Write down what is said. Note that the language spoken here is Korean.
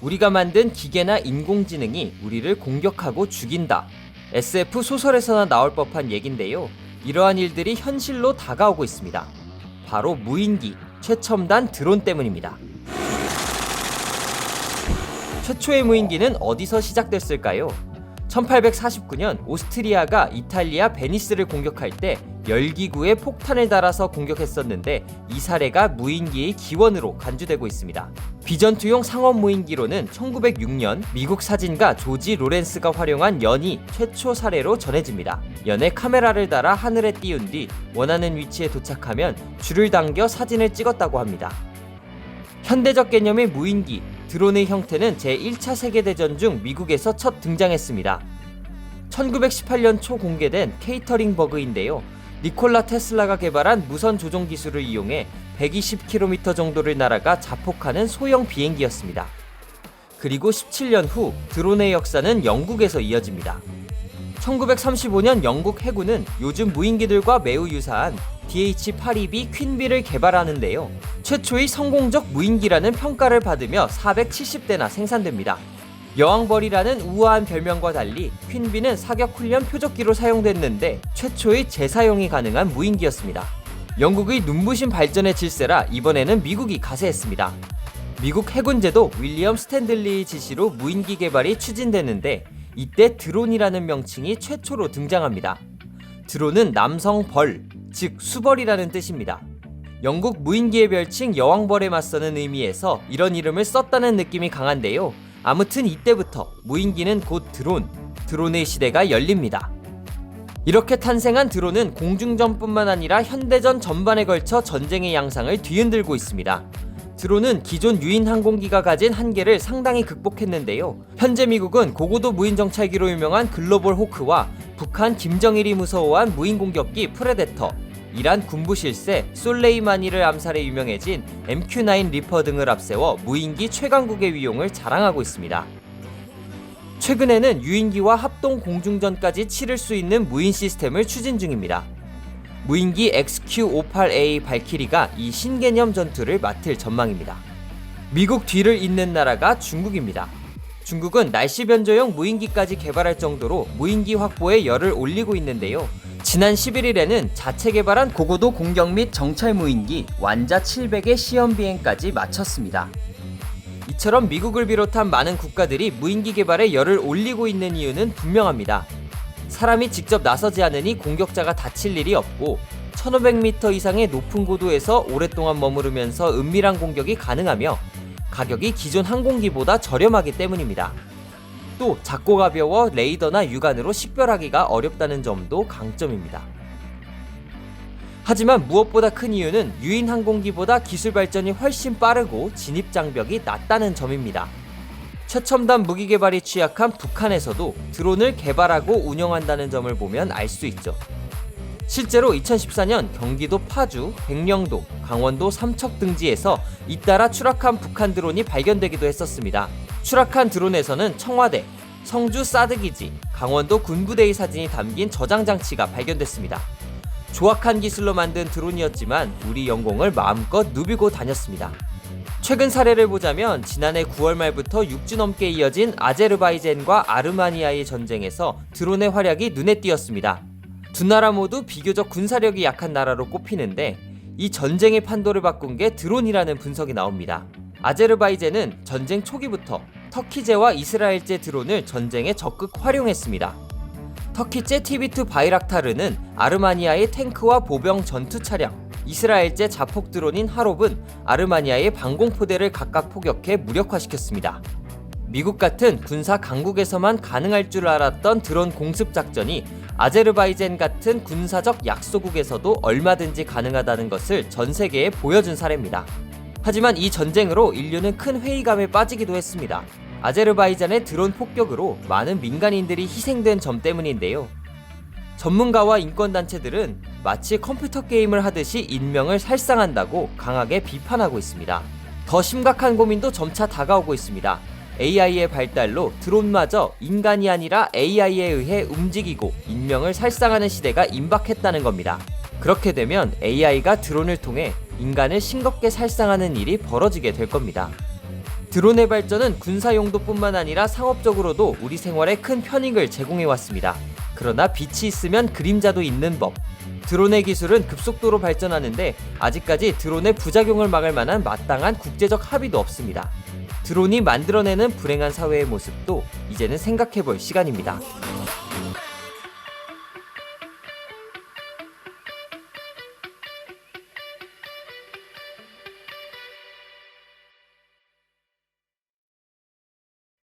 우리가 만든 기계나 인공지능이 우리를 공격하고 죽인다. SF 소설에서나 나올 법한 얘긴데요. 이러한 일들이 현실로 다가오고 있습니다. 바로 무인기, 최첨단 드론 때문입니다. 최초의 무인기는 어디서 시작됐을까요? 1849년 오스트리아가 이탈리아 베니스를 공격할 때 열기구에 폭탄을 달아서 공격했었는데 이 사례가 무인기의 기원으로 간주되고 있습니다. 비전투용 상업 무인기로는 1906년 미국 사진가 조지 로렌스가 활용한 연이 최초 사례로 전해집니다. 연에 카메라를 달아 하늘에 띄운 뒤 원하는 위치에 도착하면 줄을 당겨 사진을 찍었다고 합니다. 현대적 개념의 무인기, 드론의 형태는 제1차 세계대전 중 미국에서 첫 등장했습니다. 1918년 초 공개된 케이터링 버그인데요. 니콜라 테슬라가 개발한 무선 조종 기술을 이용해 120km 정도를 날아가 자폭하는 소형 비행기였습니다. 그리고 17년 후 드론의 역사는 영국에서 이어집니다. 1935년 영국 해군은 요즘 무인기들과 매우 유사한 DH-82B 퀸비를 개발하는데요. 최초의 성공적 무인기라는 평가를 받으며 470대나 생산됩니다. 여왕벌이라는 우아한 별명과 달리 퀸비는 사격훈련 표적기로 사용됐는데 최초의 재사용이 가능한 무인기였습니다. 영국의 눈부신 발전의 질세라 이번에는 미국이 가세했습니다. 미국 해군제도 윌리엄 스탠들리의 지시로 무인기 개발이 추진되는데 이때 드론이라는 명칭이 최초로 등장합니다. 드론은 남성 벌, 즉 수벌이라는 뜻입니다. 영국 무인기의 별칭 여왕벌에 맞서는 의미에서 이런 이름을 썼다는 느낌이 강한데요. 아무튼 이때부터 무인기는 곧 드론의 시대가 열립니다. 이렇게 탄생한 드론은 공중전뿐만 아니라 현대전 전반에 걸쳐 전쟁의 양상을 뒤흔들고 있습니다. 드론은 기존 유인 항공기가 가진 한계를 상당히 극복했는데요. 현재 미국은 고고도 무인 정찰기로 유명한 글로벌 호크와 북한 김정일이 무서워한 무인 공격기 프레데터, 이란 군부 실세 솔레이마니를 암살에 유명해진 MQ-9 리퍼 등을 앞세워 무인기 최강국의 위용을 자랑하고 있습니다. 최근에는 유인기와 합동 공중전까지 치를 수 있는 무인 시스템을 추진 중입니다. 무인기 XQ-58A 발키리가 이 신개념 전투를 맡을 전망입니다. 미국 뒤를 잇는 나라가 중국입니다. 중국은 날씨 변조용 무인기까지 개발할 정도로 무인기 확보에 열을 올리고 있는데요. 지난 11일에는 자체 개발한 고고도 공격 및 정찰 무인기 완자 700의 시험 비행까지 마쳤습니다. 이처럼 미국을 비롯한 많은 국가들이 무인기 개발에 열을 올리고 있는 이유는 분명합니다. 사람이 직접 나서지 않으니 공격자가 다칠 일이 없고 1500m 이상의 높은 고도에서 오랫동안 머무르면서 은밀한 공격이 가능하며 가격이 기존 항공기보다 저렴하기 때문입니다. 또 작고 가벼워 레이더나 육안으로 식별하기가 어렵다는 점도 강점입니다. 하지만 무엇보다 큰 이유는 유인 항공기보다 기술 발전이 훨씬 빠르고 진입 장벽이 낮다는 점입니다. 최첨단 무기 개발이 취약한 북한에서도 드론을 개발하고 운영한다는 점을 보면 알 수 있죠. 실제로 2014년 경기도 파주, 백령도, 강원도 삼척 등지에서 잇따라 추락한 북한 드론이 발견되기도 했었습니다. 추락한 드론에서는 청와대, 성주 사드기지, 강원도 군부대의 사진이 담긴 저장 장치가 발견됐습니다. 조악한 기술로 만든 드론이었지만 우리 영공을 마음껏 누비고 다녔습니다. 최근 사례를 보자면 지난해 9월 말부터 6주 넘게 이어진 아제르바이잔과 아르마니아의 전쟁에서 드론의 활약이 눈에 띄었습니다. 두 나라 모두 비교적 군사력이 약한 나라로 꼽히는데 이 전쟁의 판도를 바꾼 게 드론이라는 분석이 나옵니다. 아제르바이잔은 전쟁 초기부터 터키제와 이스라엘제 드론을 전쟁에 적극 활용했습니다. 터키제 TB2 바이락타르는 아르마니아의 탱크와 보병 전투 차량, 이스라엘제 자폭 드론인 하롭은 아르마니아의 방공포대를 각각 포격해 무력화시켰습니다. 미국 같은 군사 강국에서만 가능할 줄 알았던 드론 공습 작전이 아제르바이잔 같은 군사적 약소국에서도 얼마든지 가능하다는 것을 전 세계에 보여준 사례입니다. 하지만 이 전쟁으로 인류는 큰 회의감에 빠지기도 했습니다. 아제르바이잔의 드론 폭격으로 많은 민간인들이 희생된 점 때문인데요. 전문가와 인권단체들은 마치 컴퓨터 게임을 하듯이 인명을 살상한다고 강하게 비판하고 있습니다. 더 심각한 고민도 점차 다가오고 있습니다. AI의 발달로 드론마저 인간이 아니라 AI에 의해 움직이고 인명을 살상하는 시대가 임박했다는 겁니다. 그렇게 되면 AI가 드론을 통해 인간을 싱겁게 살상하는 일이 벌어지게 될 겁니다. 드론의 발전은 군사 용도뿐만 아니라 상업적으로도 우리 생활에 큰 편익을 제공해왔습니다. 그러나 빛이 있으면 그림자도 있는 법. 드론의 기술은 급속도로 발전하는데 아직까지 드론의 부작용을 막을 만한 마땅한 국제적 합의도 없습니다. 드론이 만들어내는 불행한 사회의 모습도 이제는 생각해볼 시간입니다.